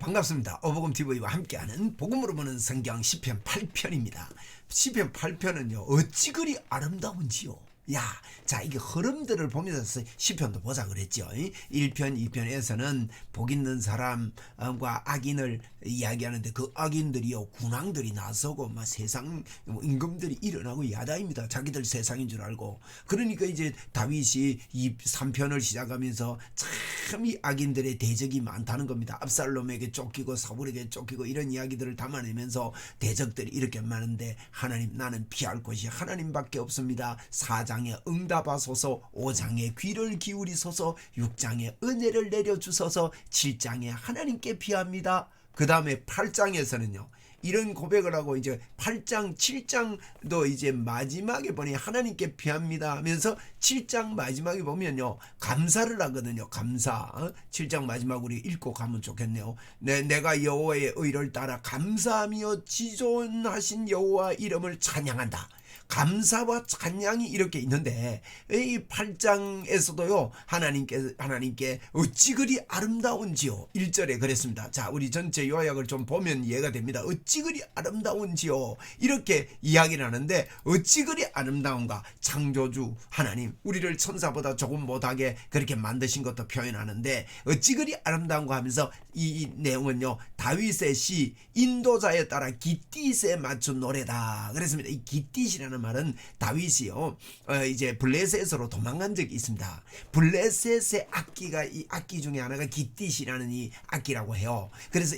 반갑습니다. 어복음TV와 함께하는 복음으로 보는 성경 시편 8편입니다. 시편 8편은요 어찌 그리 아름다운지요. 자, 이게 흐름들을 보면서 시편도 보자 그랬죠. 1편, 2편에서는 복 있는 사람과 악인을 이야기하는데 그 악인들이요 군왕들이 나서고 막 세상 임금들이 일어나고 야단입니다. 자기들 세상인 줄 알고. 그러니까 이제 다윗이 이 3편을 시작하면서 참 이 악인들의 대적이 많다는 겁니다. 압살롬에게 쫓기고 사울에게 쫓기고 이런 이야기들을 담아내면서 대적들이 이렇게 많은데 하나님, 나는 피할 곳이 하나님밖에 없습니다. 4장에 응답하소서, 5장에 귀를 기울이소서, 6장에 은혜를 내려주소서, 7장에 하나님께 피합니다. 그 다음에 8장에서는요 이런 고백을 하고 이제 8장 7장도 이제 마지막에 보니 하나님께 피합니다 하면서 7장 마지막에 보면요 감사를 하거든요. 감사. 7장 마지막 우리 읽고 가면 좋겠네요. 내가 여호와의 의를 따라 감사하며 지존하신 여호와 이름을 찬양한다. 감사와 찬양이 이렇게 있는데 이 8장에서도요 하나님께 어찌 그리 아름다운지요 1절에 그랬습니다. 자, 우리 전체 요약을 좀 보면 이해가 됩니다. 어찌 그리 아름다운지요 이렇게 이야기를 하는데 어찌 그리 아름다운가. 창조주 하나님 우리를 천사보다 조금 못하게 그렇게 만드신 것도 표현하는데 어찌 그리 아름다운가 하면서 이 내용은요 다윗의 시 인도자에 따라 깃딧에 맞춘 노래다 그랬습니다. 이 깃딧이라는 말은 다윗이요 이제 블레셋으로 도망간 적이 있습니다. 블레셋의 악기가 이 악기 중에 하나가 깃딧이라는 이 악기라고 해요. 그래서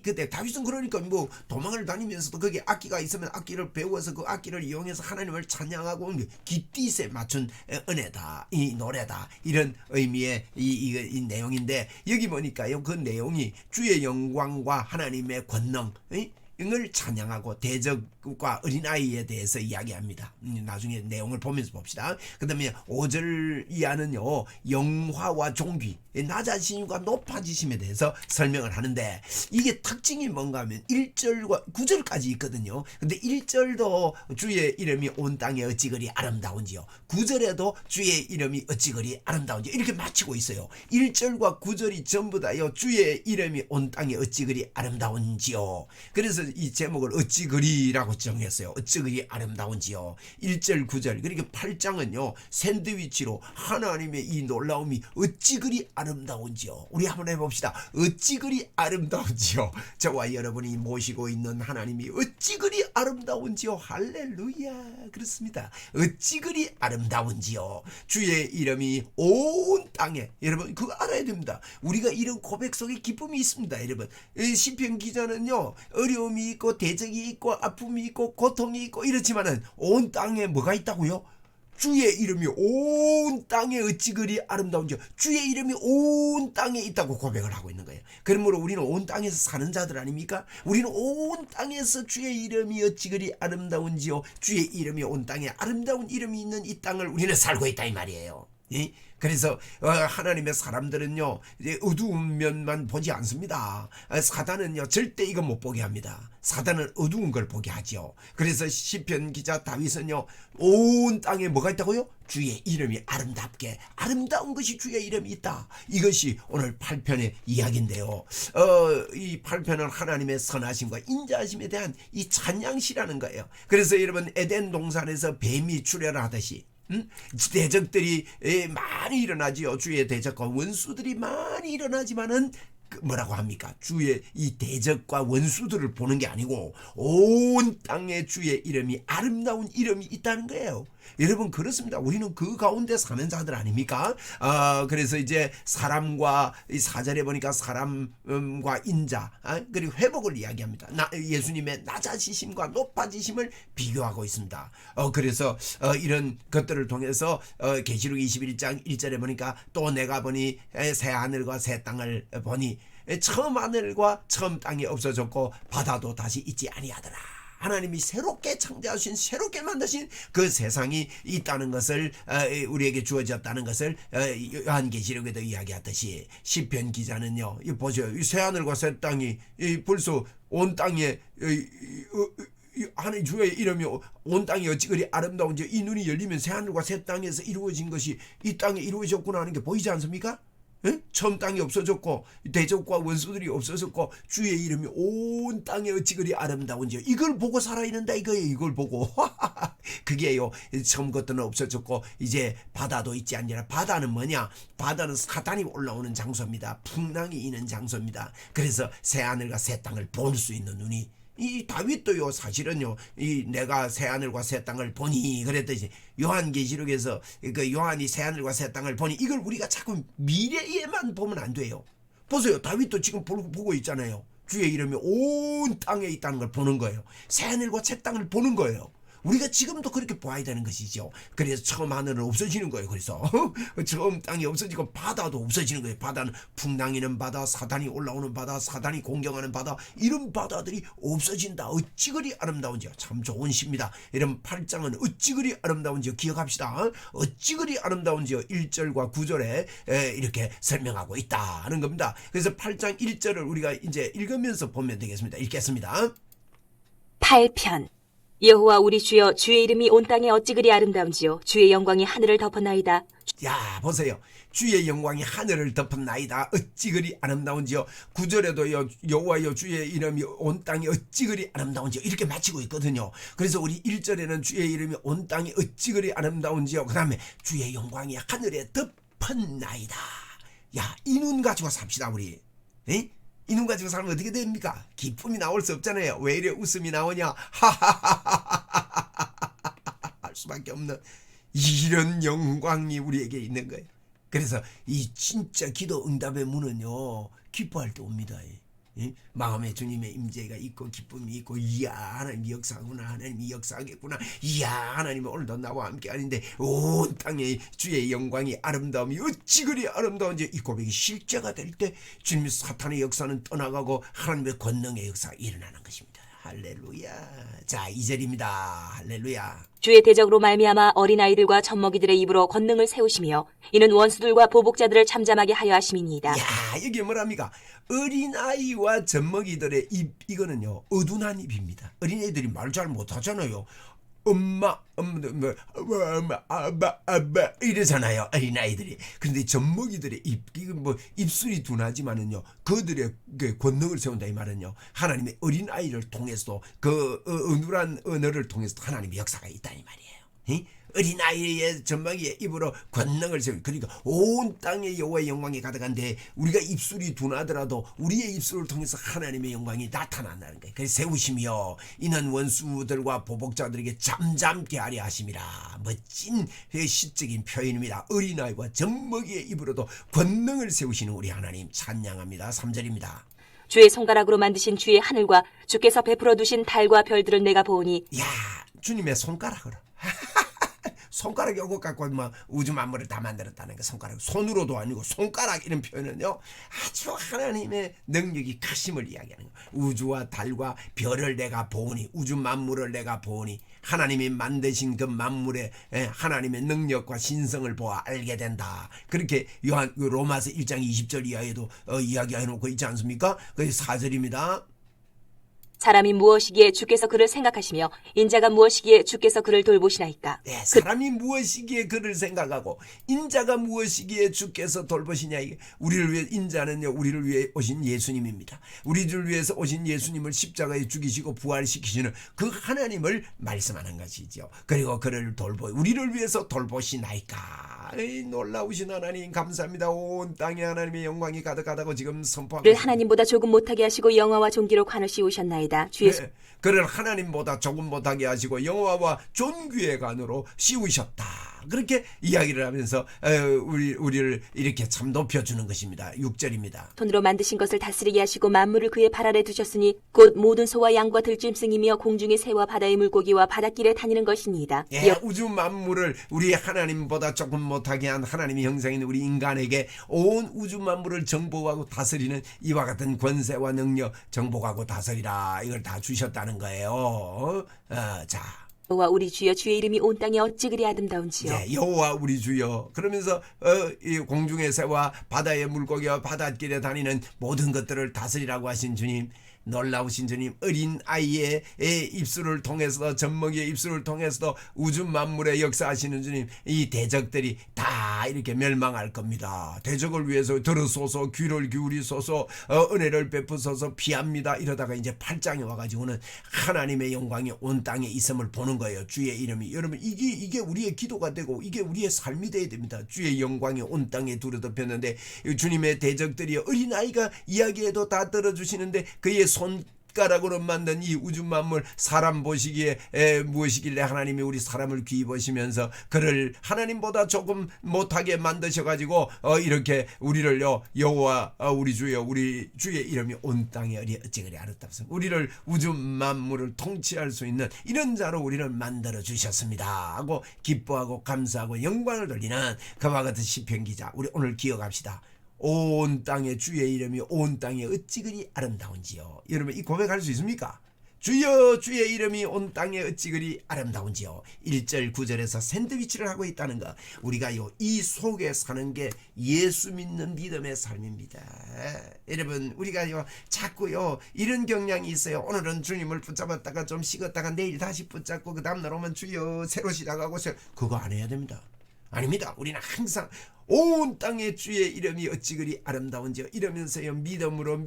그때 다윗은 그러니까 뭐 도망을 다니면서도 거기 악기가 있으면 악기를 배워서 그 악기를 이용해서 하나님을 찬양하고 깃딧에 맞춘 은혜다, 이 노래다 이런 의미의 이 내용인데 여기 보니까요 그 내용이 주의 영광과 하나님의 권능 을 찬양하고 대적과 어린아이에 대해서 이야기합니다. 나중에 내용을 보면서 봅시다. 그 다음에 5절 이하는요 영화와 존귀 낮아지심과 높아지심에 대해서 설명을 하는데 이게 특징이 뭔가 하면 1절과 9절까지 있거든요. 근데 1절도 주의 이름이 온 땅에 어찌 그리 아름다운지요, 9절에도 주의 이름이 어찌 그리 아름다운지 이렇게 마치고 있어요. 1절과 9절이 전부 다요 주의 이름이 온 땅에 어찌 그리 아름다운지요. 그래서 이 제목을 어찌 그리라고 정했어요. 어찌 그리 아름다운지요. 1절 9절. 그러니까 8장은요 샌드위치로 하나님의 이 놀라움이 어찌 그리 아름다운지요. 우리 한번 해봅시다. 어찌 그리 아름다운지요. 저와 여러분이 모시고 있는 하나님이 어찌 그리 아름다운지요. 할렐루야. 그렇습니다. 어찌 그리 아름다운지요. 주의 이름이 온 땅에, 여러분 그거 알아야 됩니다. 우리가 이런 고백 속에 기쁨이 있습니다. 여러분 시편 기자는요 어려움이 있고 대적이 있고 아픔이 있고 고통이 있고 이렇지만은 온 땅에 뭐가 있다고요? 주의 이름이 온 땅에 어찌 그리 아름다운지, 주의 이름이 온 땅에 있다고 고백을 하고 있는 거예요. 그러므로 우리는 온 땅에서 사는 자들 아닙니까? 우리는 온 땅에서 주의 이름이 어찌 그리 아름다운지요, 주의 이름이 온 땅에 아름다운 이름이 있는 이 땅을 우리는 살고 있다 이 말이에요. 그래서 하나님의 사람들은요 이제 어두운 면만 보지 않습니다. 사단은요 절대 이거 못 보게 합니다. 사단은 어두운 걸 보게 하죠. 그래서 시편 기자 다윗은요 온 땅에 뭐가 있다고요? 주의 이름이 아름답게, 아름다운 것이 주의 이름이 있다. 이것이 오늘 8편의 이야기인데요. 이 8편은 하나님의 선하심과 인자하심에 대한 이 찬양시라는 거예요. 그래서 여러분 에덴 동산에서 뱀이 출현하듯이 대적들이 많이 일어나지요. 주의 대적과 원수들이 많이 일어나지만은 뭐라고 합니까? 주의 이 대적과 원수들을 보는 게 아니고 온 땅에 주의 이름이 아름다운 이름이 있다는 거예요. 여러분 그렇습니다. 우리는 그 가운데 사는 자들 아닙니까? 그래서 이제 사람과 이 4절에 보니까 사람과 인자 그리고 회복을 이야기합니다. 예수님의 낮아지심과 높아지심을 비교하고 있습니다. 그래서 이런 것들을 통해서 계시록 21장 1절에 보니까 또 내가 보니 새 하늘과 새 땅을 보니 처음 하늘과 처음 땅이 없어졌고 바다도 다시 있지 아니하더라. 하나님이 새롭게 창조하신, 새롭게 만드신 그 세상이 있다는 것을 우리에게 주어졌다는 것을 요한계시록에도 이야기하듯이 시편 기자는요 보세요. 이 새하늘과 새 땅이 벌써 온 땅에 하나님 주의 이름이 온 땅이 어찌 그리 아름다운지, 이 눈이 열리면 새하늘과 새 땅에서 이루어진 것이 이 땅에 이루어졌구나 하는 게 보이지 않습니까? 처음 땅이 없어졌고 대적과 원수들이 없어졌고 주의 이름이 온 땅에 어찌 그리 아름다운지요. 이걸 보고 살아야 된다 이거예요. 이걸 보고 그게요. 처음 것들은 없어졌고 이제 바다도 있지 않냐. 바다는 뭐냐? 바다는 사탄이 올라오는 장소입니다. 풍랑이 있는 장소입니다. 그래서 새하늘과 새 땅을 볼 수 있는 눈이, 이 다윗도요 사실은요 이 내가 새하늘과 새 땅을 보니 그랬듯이 요한계시록에서 그 요한이 새하늘과 새 땅을 보니, 이걸 우리가 자꾸 미래에만 보면 안 돼요. 보세요. 다윗도 지금 보고 있잖아요. 주의 이름이 온 땅에 있다는 걸 보는 거예요. 새하늘과 새 땅을 보는 거예요. 우리가 지금도 그렇게 봐야 되는 것이죠. 그래서 처음 하늘은 없어지는 거예요. 그래서 처음 땅이 없어지고 바다도 없어지는 거예요. 바다는 풍랑이는 바다, 사단이 올라오는 바다, 사단이 공경하는 바다, 이런 바다들이 없어진다. 어찌 그리 아름다운지요. 참 좋은 시입니다. 이런 8장은 어찌 그리 아름다운지요. 기억합시다. 어찌 그리 아름다운지요. 1절과 9절에 이렇게 설명하고 있다는 겁니다. 그래서 8장 1절을 우리가 이제 읽으면서 보면 되겠습니다. 읽겠습니다. 8편. 여호와 우리 주여, 주의 이름이 온 땅에 어찌 그리 아름다운지요. 주의 영광이 하늘을 덮었나이다. 야, 보세요. 주의 영광이 하늘을 덮었나이다. 어찌 그리 아름다운지요. 9절에도요 여호와여 주의 이름이 온 땅에 어찌 그리 아름다운지요. 이렇게 마치고 있거든요. 그래서 우리 1절에는 주의 이름이 온 땅에 어찌 그리 아름다운지요. 그 다음에 주의 영광이 하늘에 덮었나이다. 야, 이 눈 가지고 삽시다 우리. 에? 이 눈 가지고 살면 어떻게 됩니까? 기쁨이 나올 수 없잖아요. 왜 이래 웃음이 나오냐? 할 수밖에 없는 이런 영광이 우리에게 있는 거예요. 그래서 이 진짜 기도 응답의 문은요 기뻐할 때 옵니다. 마음에 주님의 임재가 있고 기쁨이 있고, 이야 하나님이 역사하구나, 하나님이 역사하겠구나, 이야 하나님은 오늘도 나와 함께 하는데 온 땅에 주의 영광이 아름다움이 어찌 그리 아름다운지, 이 고백이 실제가 될 때 주님의 사탄의 역사는 떠나가고 하나님의 권능의 역사가 일어나는 것입니다. 할렐루야. 자, 2절입니다. 할렐루야. 주의 대적으로 말미암아 어린아이들과 젖먹이들의 입으로 권능을 세우시며 이는 원수들과 보복자들을 잠잠하게 하여 하심이니이다. 야, 이게 뭐랍니까? 어린아이와 젖먹이들의 입, 이거는요 어둔한 입입니다. 어린애들이 말 잘 못하잖아요. 엄마, 아빠 이러잖아요, 어린아이들이. 그런데 젖먹이들의 입, 이건 뭐 입술이 둔하지만은요 그들의 그 권능을 세운다 이 말은요 하나님의 어린아이를 통해서 그 어눌한 언어를 통해서 하나님의 역사가 있다 이 말이에요. 어린아이의 젖먹이의 입으로 권능을 세우고, 그러니까 온 땅에 여호와의 영광이 가득한데 우리가 입술이 둔하더라도 우리의 입술을 통해서 하나님의 영광이 나타난다는 거예요. 그래서 세우시며 이는 원수들과 보복자들에게 잠잠케 하려 하심이라. 멋진 시적인 표현입니다. 어린아이와 젖먹이의 입으로도 권능을 세우시는 우리 하나님 찬양합니다. 3절입니다. 주의 손가락으로 만드신 주의 하늘과 주께서 베풀어 두신 달과 별들을 내가 보오니. 야, 주님의 손가락으로 손가락 요거 갖고 막 우주 만물을 다 만들었다는 거. 손가락, 손으로도 아니고 손가락, 이런 표현은요 아주 하나님의 능력이 크심을 이야기하는 거예요. 우주와 달과 별을 내가 보니, 우주 만물을 내가 보니, 하나님이 만드신 그 만물의 하나님의 능력과 신성을 보아 알게 된다. 그렇게 로마서 1장 20절 이하에도 이야기해놓고 있지 않습니까? 그 4절입니다. 사람이 무엇이기에 주께서 그를 생각하시며 인자가 무엇이기에 주께서 그를 돌보시나이까. 네, 사람이 무엇이기에 그를 생각하고 인자가 무엇이기에 주께서 돌보시냐. 우리를 위해, 인자는요 우리를 위해 오신 예수님입니다. 우리를 위해서 오신 예수님을 십자가에 죽이시고 부활시키시는 그 하나님을 말씀하는 것이죠. 그리고 그를 우리를 위해서 돌보시나이까. 놀라우신 하나님 감사합니다. 온 땅에 하나님의 영광이 가득하다고 지금 선포하고 그를 하나님보다 조금 못하게 하시고 영화와 존귀로 관을 씌우셨나이다. 주의 네, 그를 하나님보다 조금 못하게 하시고 영화와 존귀의 관으로 씌우셨다. 그렇게 이야기를 하면서 우리를 이렇게 참 높여주는 것입니다. 6절입니다. 손으로 만드신 것을 다스리게 하시고 만물을 그의 발 아래 두셨으니 곧 모든 소와 양과 들짐승이며 공중의 새와 바다의 물고기와 바닷길에 다니는 것이니이다. 예, 우주 만물을 우리 하나님보다 조금 못하게 한 하나님의 형상인 우리 인간에게 온 우주 만물을 정복하고 다스리는 이와 같은 권세와 능력, 정복하고 다스리라, 이걸 다 주셨다는 거예요. 자, 여호와 우리 주여, 주의 이름이 온 땅에 어찌 그리 아름다운지요. 네, 여호와 우리 주여. 그러면서 이 공중의 새와 바다의 물고기와 바닷길에 다니는 모든 것들을 다스리라고 하신 주님, 놀라우신 주님, 어린 아이의 입술을 통해서, 젖먹이의 입술을 통해서 우주 만물에 역사하시는 주님, 이 대적들이 다 이렇게 멸망할 겁니다. 대적을 위해서 들으소서, 귀를 기울이소서, 은혜를 베푸소서, 피합니다. 이러다가 이제 8장에 와가지고는 하나님의 영광이 온 땅에 있음을 보는 거예요. 주의 이름이. 여러분, 이게 우리의 기도가 되고 이게 우리의 삶이 돼야 됩니다. 주의 영광이 온 땅에 두루덮였는데 주님의 대적들이 어린아이가 이야기해도 다 들어주시는데 그의 손가락으로 만든 이 우주 만물 사람 보시기에 무엇이길래 하나님이 우리 사람을 귀히 보시면서 그를 하나님보다 조금 못하게 만드셔가지고 이렇게 우리를요, 여호와 우리 주여, 우리 주의 이름이 온 땅에 어찌 그리 아름답습니까? 우리를 우주 만물을 통치할 수 있는 이런 자로 우리를 만들어 주셨습니다 하고 기뻐하고 감사하고 영광을 돌리는 그와 같은 시편 기자, 우리 오늘 기억합시다. 온 땅에 주의 이름이 온 땅에 어찌 그리 아름다운지요. 여러분, 이 고백할 수 있습니까? 주여, 주의 이름이 온 땅에 어찌 그리 아름다운지요. 1절 9절에서 샌드위치를 하고 있다는 거, 우리가요 이 속에 사는 게 예수 믿는 믿음의 삶입니다. 여러분, 우리가요 자꾸요 이런 경향이 있어요. 오늘은 주님을 붙잡았다가 좀 식었다가 내일 다시 붙잡고 그 다음날 오면 주여 새로 시작하고 그거 안 해야 됩니다. 아닙니다. 우리는 항상 온 땅에 주의 이름이 어찌 그리 아름다운지요 이러면서요 믿음으로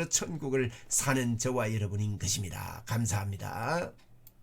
천국을 사는 저와 여러분인 것입니다. 감사합니다.